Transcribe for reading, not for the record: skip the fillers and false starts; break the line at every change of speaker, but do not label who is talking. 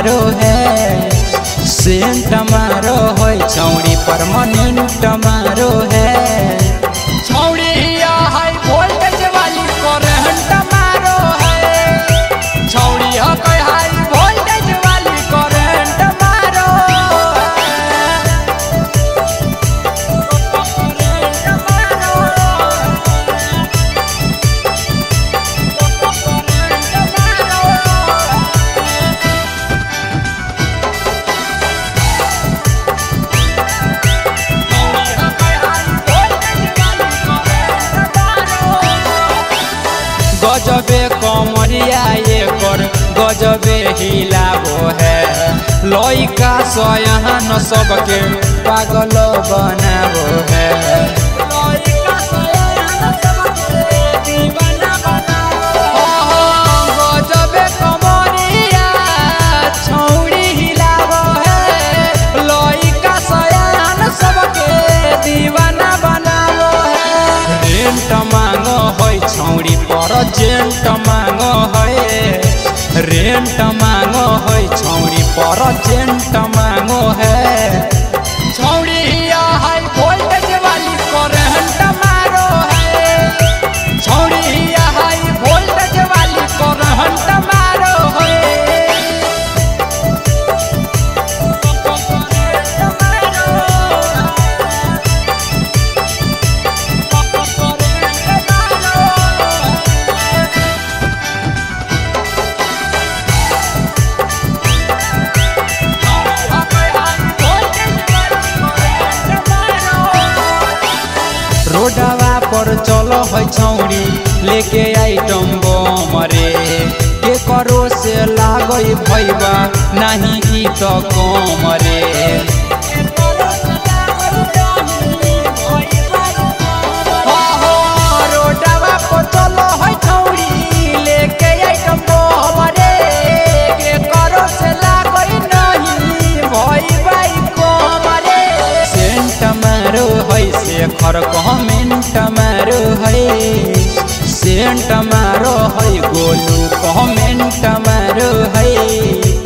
मारो है सेंट मारो है छौड़ी परमानेंट मारो है छौड़ी हाई वोल्टेज वाली करंट मारो है छौड़ी हाई वोल्टेज वाली करंट मारो गजबे कमरिया ये कर गजबे हिलावो है लइका सयान सबके पागल बनावो है गजबे कमरिया छौड़ी हिलावो है लइका सयान सबके दीवाना बनावो है रेंट मांगो है छौड़ी परजेंट मांगो है रेंट मांगो है छौड़ी परजेंट मांगो है छौड़ी हाई वोल्टेज वाली करंट मारो है छौड़ी हाई वोल्टेज वाली करंट मारो है रोडवा पर चलो है छौड़ी लेके आइटम बम रे के करो से लागई भैबा नहीं ई तो कम रे रोडवा पर चलो है छौड़ी लेके आइटम बम रे के करो से लागई नहीं भैबा ई कम रे सेंट मारो है से खर कमेंट मारो है सेंट मारो है गोलू कमेंट मारो है।